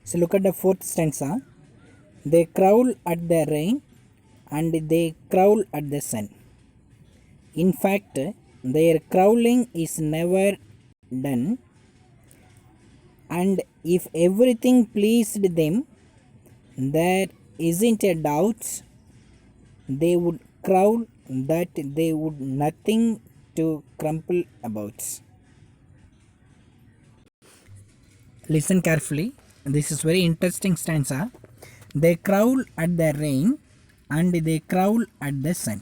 So look at the fourth stanza. They crowl at the rain and they crowl at the sun. In fact, their crowling is never done, and if everything pleased them, there isn't a doubt they would crowl that they would nothing to crumple about. Listen carefully. This is very interesting stanza. They crowl at the rain and they crowl at the sun.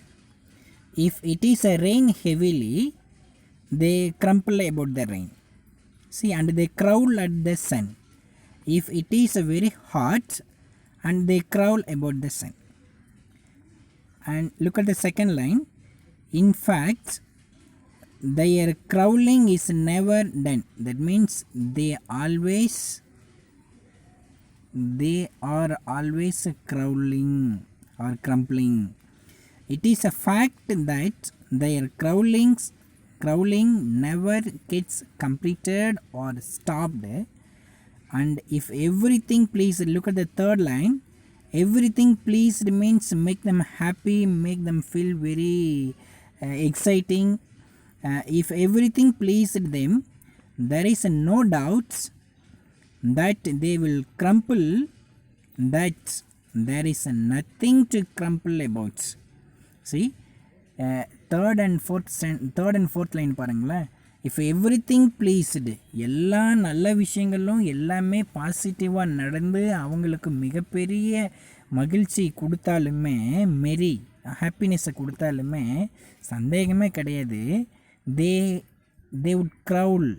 If it is a rain heavily, they crumple about the rain. See, and they crowl at the sun. If it is very hot, and they crowl about the sun. And look at the second line. In fact, their crowling is never done. That means they are always crowling or crumpling. It is a fact that their crowling never gets completed or stopped. And if everything pleased, look at the third line. Everything pleased means make them happy, make them feel very exciting. If everything pleased them, there is no doubt that they will crumple, that there is nothing to crumple about. See, third and fourth line பாருங்களேன். If every thing pleased, எல்லா நல்ல விஷயங்களும் எல்லாமே பாசிட்டிவாக நடந்து அவங்களுக்கு மிகப்பெரிய மகிழ்ச்சி கொடுத்தாலுமே, மெரி ஹாப்பினஸை கொடுத்தாலுமே சந்தேகமே கிடையாது, தே வுட் க்ரௌல்,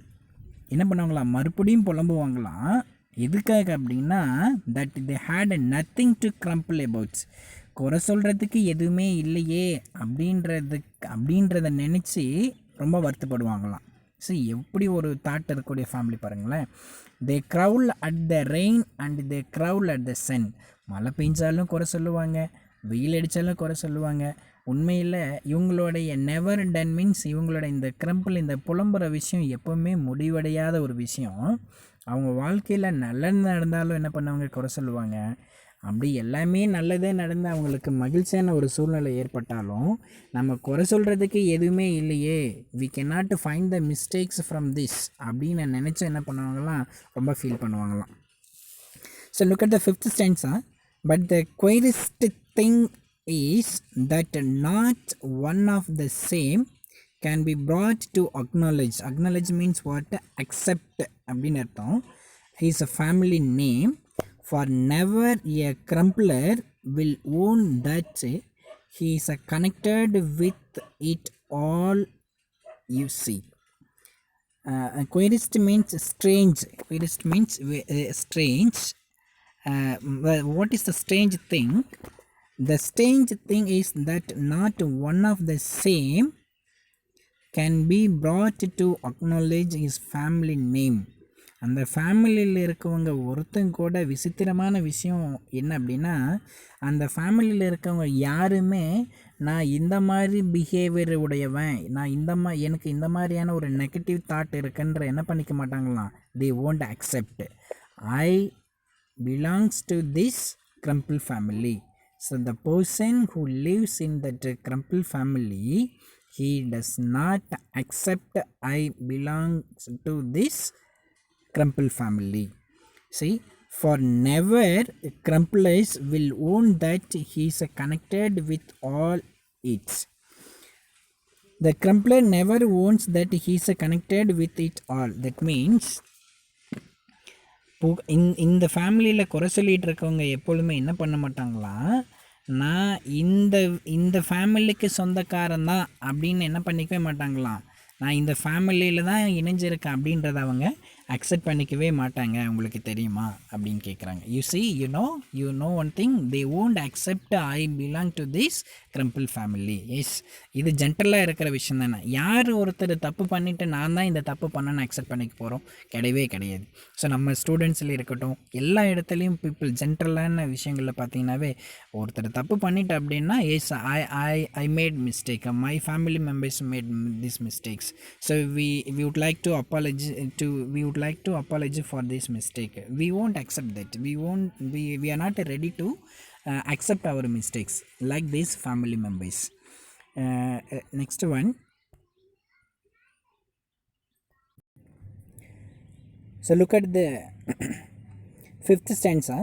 என்ன பண்ணுவாங்களாம், மறுபடியும் புலம்புவாங்களாம். எதுக்காக அப்படின்னா, that they had nothing to grumble abouts, குறை சொல்கிறதுக்கு எதுவுமே இல்லையே அப்படின்றத நினச்சி ரொம்ப வருத்தப்படுவாங்களாம். ஸோ எப்படி ஒரு தாட் இருக்கக்கூடிய ஃபேமிலி பாருங்களேன். They crawl at the rain and they crawl at the sun. மழை பெஞ்சாலும் குறை சொல்லுவாங்க, வெயில் அடித்தாலும் குறை சொல்லுவாங்க. உண்மையில் இவங்களுடைய நெவர் டன் மீன்ஸ் இவங்களோட இந்த கிரம்பிள், இந்த புலம்புற விஷயம் எப்போவுமே முடிவடையாத ஒரு விஷயம். அவங்க வாழ்க்கையில் நல்லது நடந்தாலும் என்ன பண்ணுவாங்க, குறை சொல்லுவாங்க. அப்படி எல்லாமே நல்லதே நடந்து அவங்களுக்கு மகிழ்ச்சியான ஒரு சூழ்நிலை ஏற்பட்டாலும் நம்ம குறை சொல்கிறதுக்கு எதுவுமே இல்லையே, we cannot find the mistakes from this அப்படின்னு நினச்சி என்ன பண்ணுவாங்களாம், ரொம்ப ஃபீல் பண்ணுவாங்களாம். So look at the fifth stanza. But the queerest thing is that not one of the same can be brought to acknowledge. Acknowledge means what, accept அப்படின்னு அர்த்தம். Is a family name. For never a crumpler will own that he is connected with it all, you see. Querist means strange. Querist means strange. What is the strange thing? The strange thing is that not one of the same can be brought to acknowledge his family name. அந்த ஃபேமிலியில் இருக்கவங்க ஒருத்தங்க கூட விசித்திரமான விஷயம் என்ன அப்படின்னா, அந்த ஃபேமிலியில் இருக்கவங்க யாருமே நான் இந்த மாதிரி பிஹேவியர் உடையவன், நான் எனக்கு இந்த மாதிரியான ஒரு நெகட்டிவ் தாட் இருக்குன்ற என்ன பண்ணிக்க மாட்டாங்களாம். they won't accept. I belongs to this Grumble family. So the person who lives in that Grumble family, he does not accept I belongs to this Grumble family. See, for never Grumblers will own that he is connected with all it. The Grumbler never owns that he is connected with it all. That means இந்த ஃபேமிலியில் குறை சொல்லிகிட்டு இருக்கவங்க எப்பொழுதுமே என்ன பண்ண மாட்டாங்களா, நான் இந்த ஃபேமிலிக்கு சொந்தக்காரன் தான் அப்படின்னு என்ன பண்ணிக்கவே மாட்டாங்களாம். நான் இந்த ஃபேமிலியில் தான் இணைஞ்சிருக்கேன் அப்படின்றத அவங்க அக்செப்ட் பண்ணிக்கவே மாட்டாங்க. உங்களுக்கு தெரியுமா அப்படின்னு கேட்குறாங்க. You know one thing, they won't accept I belong to this grumble family. Yes, இது ஜென்ரலாக இருக்கிற விஷயம் தானே. யார் ஒருத்தர் தப்பு பண்ணிவிட்டு நான் தான் இந்த தப்பு பண்ணேன்னு அக்செப்ட் பண்ணிக்க போகிறோம், கிடையவே கிடையாது. ஸோ நம்ம ஸ்டூடெண்ட்ஸில் இருக்கட்டும், எல்லா இடத்துலையும் பீப்புள் ஜென்ரலான விஷயங்களில் பார்த்தீங்கன்னாவே ஒருத்தர் தப்பு பண்ணிட்டு அப்படின்னா, yes I made mistake, my family members made this mistakes. So we would like to apologize to we would like to apologize for this mistake. We won't accept that. We are not ready to accept our mistakes like these family members. Next one. So look at the fifth stanza.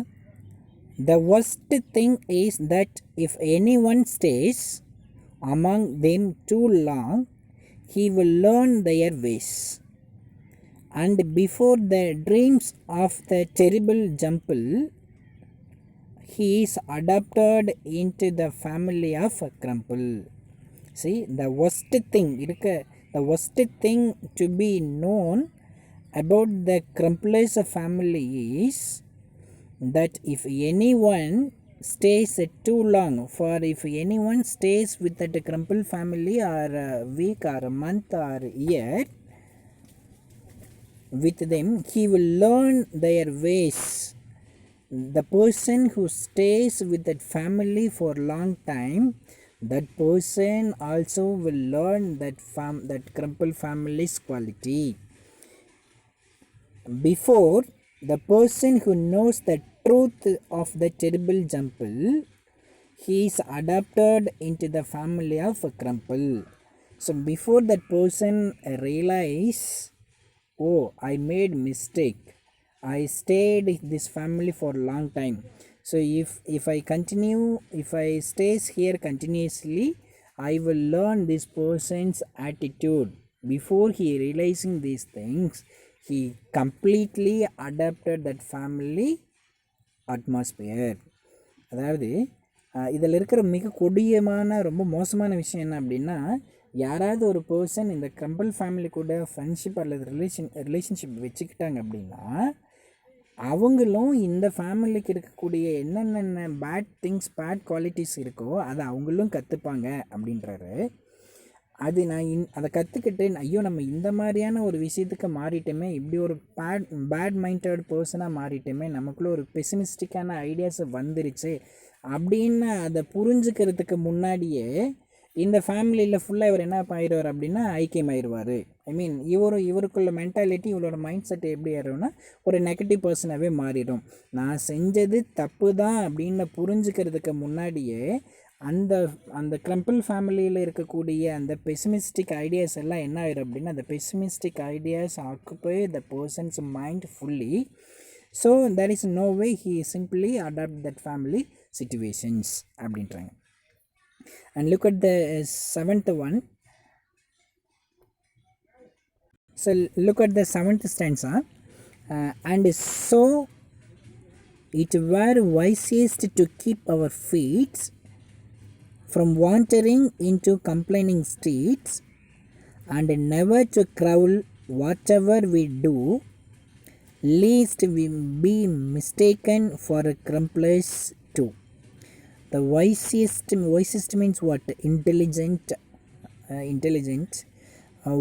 The worst thing is that if anyone stays among them too long, he will learn their ways. And before the dreams of the terrible Jumble, he is adopted into the family of Grumble. See, the worst thing to be known about the Grumbler's family is that if anyone stays too long, for if anyone stays with that Grumble family or a week or a month or a year with them, he will learn their ways. The person who stays with that family for a long time, that person also will learn that Grumble family's quality. Before the person who knows the truth of the terrible Jumble, he is adopted into the family of Grumble. So before that person realize, oh, I made mistake, I stayed in this family for a long time, so if I stays here continuously, I will learn this person's attitude. Before he realizing these things, he completely adapted that family atmosphere. அதாவது இதில் இருக்கிற மிக கொடியமான ரொம்ப மோசமான விஷயம் என்ன அப்படின்னா, யாராவது ஒரு பர்சன் இந்த கிரம்பிள் ஃபேமிலி கூட ஃப்ரெண்ட்ஷிப் அல்லது ரிலேஷன்ஷிப் வச்சுக்கிட்டாங்க அப்படின்னா, அவங்களும் இந்த ஃபேமிலிக்கு இருக்கக்கூடிய என்னென்ன பேட் குவாலிட்டிஸ் இருக்கோ அதை அவங்களும் கற்றுப்பாங்க அப்படின்றாரு. அது நான் அதை கற்றுக்கிட்டு, ஐயோ நம்ம இந்த மாதிரியான ஒரு விஷயத்துக்கு மாறிட்டோமே, இப்படி ஒரு பேட் மைண்டட் பர்சனாக மாறிட்டோமே, நமக்குள்ளே ஒரு பெசிமிஸ்டிக்கான ஐடியாஸ் வந்துருச்சு அப்படின்னு அதை புரிஞ்சுக்கிறதுக்கு முன்னாடியே இந்த ஃபேமிலியில் ஃபுல்லாக இவர் என்ன ஆயிடுவார் அப்படின்னா ஐக்கியமாயிடுவார். ஐ மீன் இவருக்குள்ள மென்டாலிட்டி, இவரோட மைண்ட் செட் எப்படி ஆயிடும்னா ஒரு நெகட்டிவ் பர்சனாகவே மாறிடும். நான் செஞ்சது தப்பு தான் அப்படின்னு புரிஞ்சுக்கிறதுக்கு முன்னாடியே அந்த கிரம்பிள் ஃபேமிலியில் இருக்கக்கூடிய அந்த பெசிமிஸ்டிக் ஐடியாஸ் எல்லாம் என்ன ஆயிடும் அப்படின்னா, அந்த pessimistic ideas occupy the person's mind fully. So there is no way he simply adapt that family situations அப்படின்றாங்க. And look at the seventh one. So look at the seventh stanza. And so it were wisest to keep our feet from wandering into complaining streets, and never to growl whatever we do, lest we be mistaken for grumblers too. The wisest means what? Intelligent.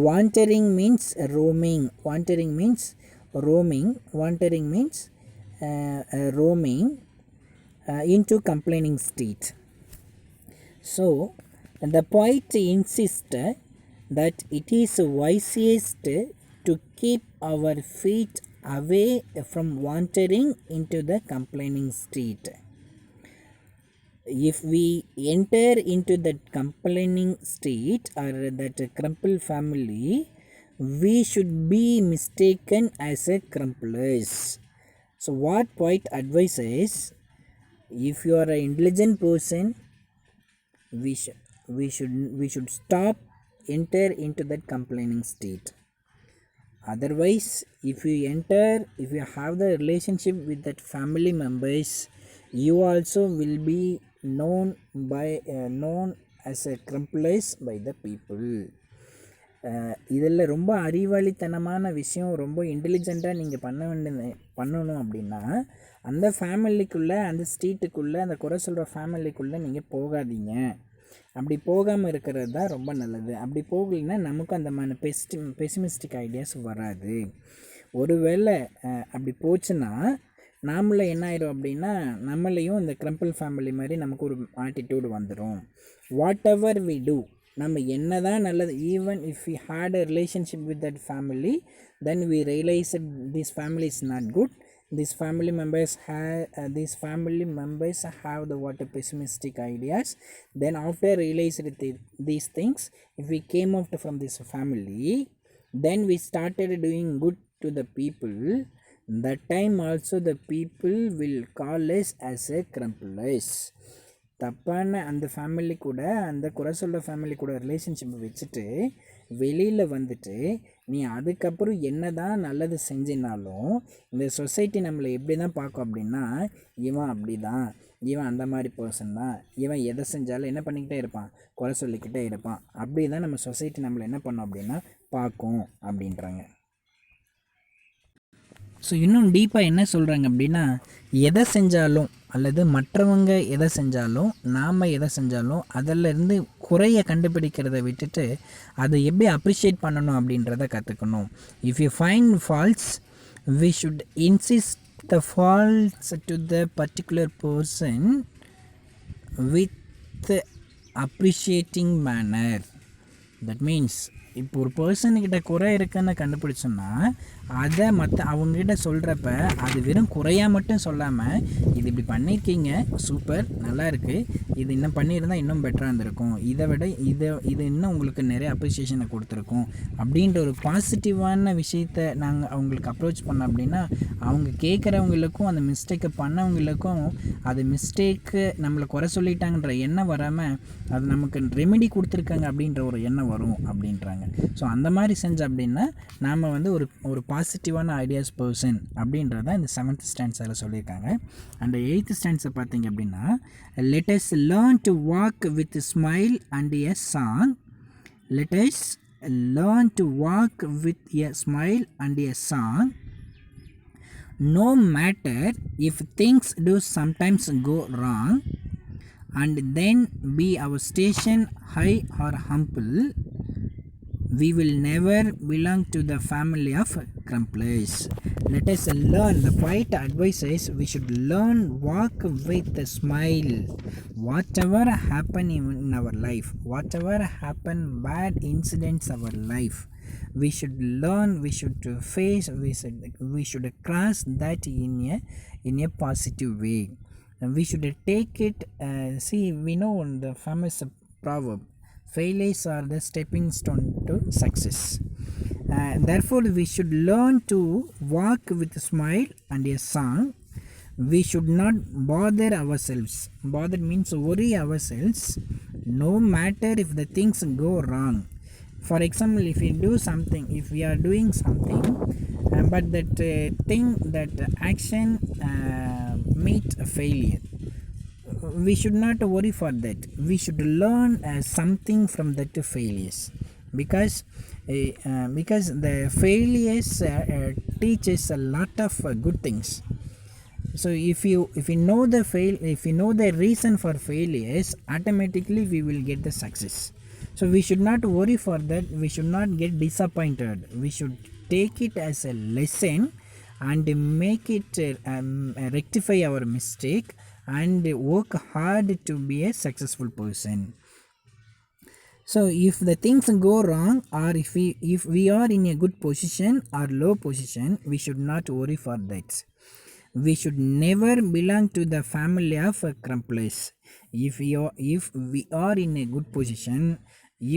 Wandering means roaming. Wandering means roaming. Wandering means roaming into complaining street. So the poet insists that it is wisest to keep our feet away from wandering into the complaining street. If we enter into that complaining street or that crumple family, we should be mistaken as a crumplers. So what poet advises, if you are an intelligent person, we should stop enter into that complaining state. Otherwise, if you have the relationship with that family members, you also will be known as a crumplers by the people. இதில் ரொம்ப அறிவாளித்தனமான விஷயம், ரொம்ப இன்டெலிஜெண்ட்டாக நீங்கள் பண்ணணும் அப்படின்னா, அந்த ஃபேமிலிக்குள்ளே, அந்த ஸ்ட்ரீட்டுக்குள்ளே, அந்த குறை சொல்கிற ஃபேமிலிக்குள்ளே நீங்கள் போகாதீங்க. அப்படி போகாமல் இருக்கிறது தான் ரொம்ப நல்லது. அப்படி போகலைன்னா நமக்கும் அந்த மாதிரி பெசிமிஸ்டிக் ஐடியாஸ் வராது. ஒருவேளை அப்படி போச்சுன்னா நாமளே என்ன ஆயிடும் அப்படின்னா, நம்மளையும் இந்த கிரம்பிள் ஃபேமிலி மாதிரி நமக்கு ஒரு ஆட்டிடியூடு வந்துடும். வாட் எவர் வி டூ, நம்ம என்ன தான் நல்லது, even if we had a relationship with that family, then we realized this family is not good, these family members have the what pessimistic ideas, then after realized these things, if we came out from this family, then we started doing good to the people, that time also the people will call us as a crumplers. தப்பான அந்த family கூட, அந்த குறை சொல்கிற family கூட relationship வச்சுட்டு வெளியில் வந்துட்டு நீ அதுக்கப்புறம் என்ன தான் நல்லது செஞ்சினாலும் இந்த சொசைட்டி நம்மளை எப்படி தான் பார்க்கும் அப்படின்னா, இவன் அப்படி தான், இவன் அந்த மாதிரி பர்சன் தான், இவன் எதை செஞ்சாலும் என்ன பண்ணிக்கிட்டே இருப்பான், குறை சொல்லிக்கிட்டே இருப்பான், அப்படி தான் நம்ம சொசைட்டி நம்மளை என்ன பண்ணோம் அப்படின்னா பார்க்கும் அப்படின்றாங்க. ஸோ இன்னும் டீப்பாக என்ன சொல்கிறாங்க அப்படின்னா, எதை செஞ்சாலும் அல்லது மற்றவங்க எதை செஞ்சாலும் நாம் எதை செஞ்சாலும் அதிலேருந்து குறைய கண்டுபிடிக்கிறத விட்டுட்டு அதை எப்படி அப்ரிஷியேட் பண்ணணும் அப்படின்றத கற்றுக்கணும். If you find faults, we should insist the faults to the particular person with appreciating manner. That means இப்போ ஒரு பர்சனுக்கிட்ட குறை இருக்குன்னு கண்டுபிடிச்சோன்னா அதை அவங்ககிட்ட சொல்கிறப்ப அது வெறும் குறையாக மட்டும் சொல்லாமல், இது இப்படி பண்ணியிருக்கீங்க, சூப்பர், நல்லா இருக்குது, இது இன்னும் பண்ணியிருந்தால் இன்னும் பெட்டராக இருந்திருக்கும், இதை விட இது இன்னும் உங்களுக்கு நிறைய அப்ரிஷியேஷனை கொடுத்துருக்கோம் அப்படின்ற ஒரு பாசிட்டிவான விஷயத்தை நாங்கள் அவங்களுக்கு அப்ரோச் பண்ணோம் அப்படின்னா, அவங்க கேட்குறவங்களுக்கும் அந்த மிஸ்டேக்கை பண்ணவங்களுக்கும் அது மிஸ்டேக்கு நம்மளை குறை சொல்லிட்டாங்கன்ற எண்ணம் வராமல் அது நமக்கு ரெமெடி கொடுத்துருக்காங்க அப்படின்ற ஒரு எண்ணம் வரும் அப்படின்றாங்க. ஸோ அந்த மாதிரி செஞ்சோம் அப்படின்னா நாம் வந்து ஒரு பாசிட்டிவான ஐடியாஸ் பர்சன் அப்படின்றத இந்த 7th ஸ்டான்ஸால் சொல்லியிருக்காங்க. அண்ட் 8th ஸ்டான்ஸை பார்த்தீங்க அப்படின்னா, let us learn to walk with a smile and a song. Let us learn to walk with a smile and a song, no matter if things do sometimes go wrong, and then be our station high or humble, we will never belong to the family of crumplers. Let us learn, the point advises we should learn walk with a smile. Whatever happen in our life, whatever happen bad incidents our life, we should learn, we should face, we should cross that in a positive way, and we should take it. See, we know the famous proverb, failures are the stepping stone to success. Therefore we should learn to walk with a smile and a song. We should not bother ourselves. Bother means worry ourselves, no matter if the things go wrong. For example, if we do something, if we are doing something, but that thing, that action meet a failure, we should not worry for that. We should learn something from that failures, because the failures teaches a lot of good things. So if you know the reason for failures, automatically we will get the success. So we should not worry for that. We should not get disappointed. We should take it as a lesson and make it rectify our mistake and work hard to be a successful person. So if the things go wrong, or if we are in a good position or low position, we should not worry for that. We should never belong to the family of crumplers. If we are in a good position,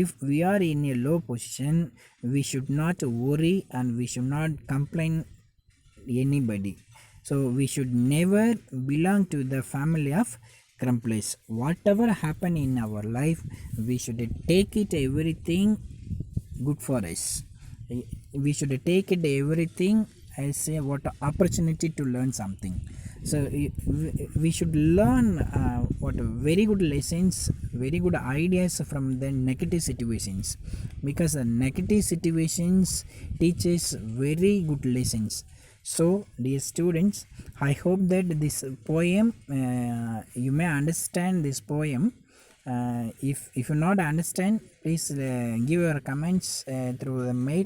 if we are in a low position, we should not worry and we should not complain anybody. So we should never belong to the family of crumplers. Whatever happen in our life, we should take it everything good for us. We should take it everything as a what opportunity to learn something. So we should learn what very good lessons, very good ideas from the negative situations, because the negative situations teaches very good lessons. So dear students, I hope that this poem you may understand this poem. If you not understand, please give your comments through the mail.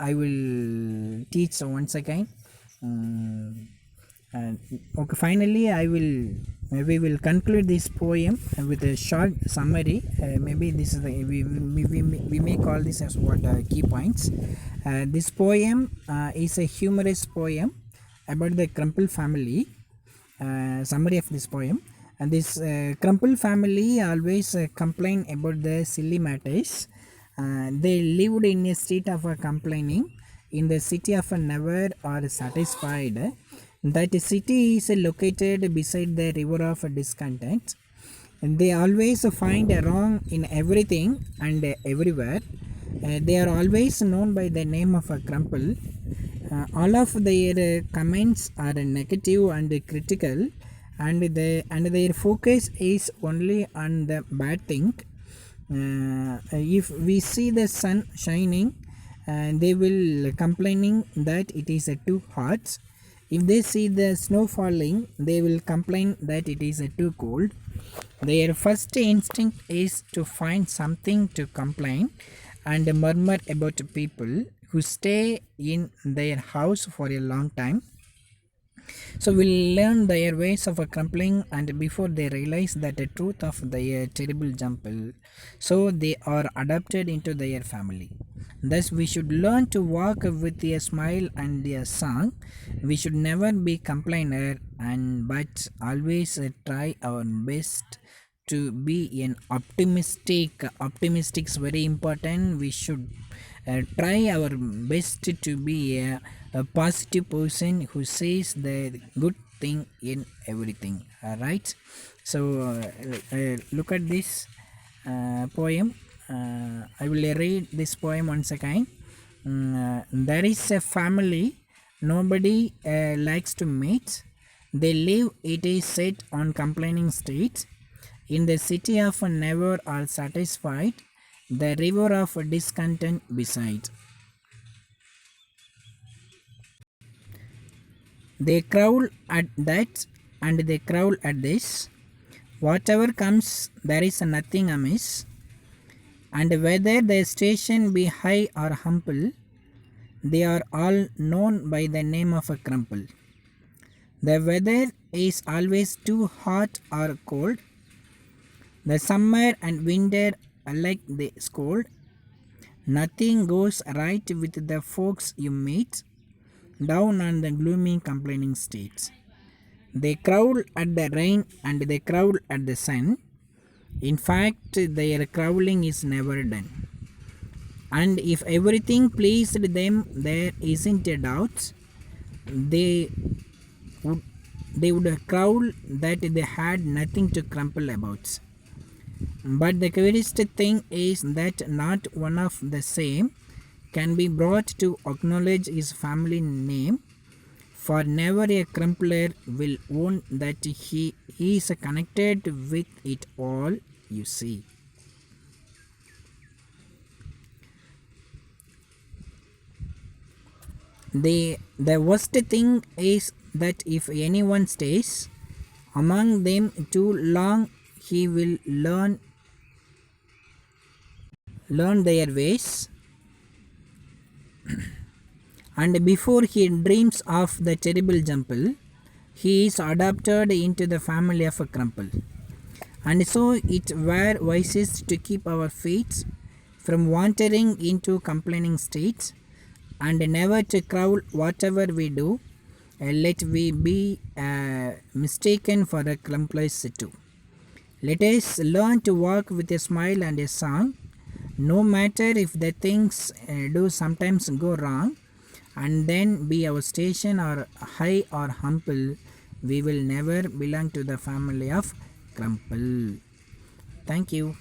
I will teach once again. Okay, finally I will we will conclude this poem with a short summary. Maybe this is the we may call this as what key points. This poem is a humorous poem about the Crumple family. Summary of this poem. And this Crumple family always complain about the silly matters. They lived in a state of complaining in the city of never or satisfied. That city is located beside the river of discontent. And they always find a wrong in everything and everywhere. They are always known by the name of a Crumple. All of their comments are negative and critical, and their focus is only on the bad thing. If we see the sun shining, they will complaining that it is too hot. If they see the snow falling, they will complain that it is too cold. Their first instinct is to find something to complain and murmur about people who stay in their house for a long time. So we'll learn their ways of crumpling and before they realize that the truth of their terrible jumble, so they are adopted into their family. Thus we should learn to walk with a smile and a song. We should never be complainer and but always try our best to be an optimistic is very important. We should try our best to be a positive person who says the good thing in everything. All right, so look at this poem. I will read this poem once again. There is a family nobody likes to meet. They live, it is said, on complaining streets in the city of never are satisfied, the river of discontent beside. They growl at that and they growl at this. Whatever comes, there is nothing amiss. And whether the station be high or humble, they are all known by the name of a Crumple. The weather is always too hot or cold. The summer and winter alike they scold. Nothing goes right with the folks you meet down on the gloomy complaining streets. They growl at the rain and they growl at the sun. In fact, their growling is never done. And if everything pleased them, there isn't a doubt. They would they would growl that they had nothing to grumble about. But the curious thing is that not one of the same can be brought to acknowledge his family name, for never a crumpler will own that he is connected with it all, you see. The worst thing is that if anyone stays among them too long, he will learn their ways, and before he dreams of the terrible jumble, he is adopted into the family of a Crumple. And so it were wisest to keep our feet from wandering into complaining states, and never to growl whatever we do, let we be mistaken for a Crumplers too. Let us learn to walk with a smile and a song, no matter if the things do sometimes go wrong, and then be our station or high or humble, we will never belong to the family of Crumple. Thank you.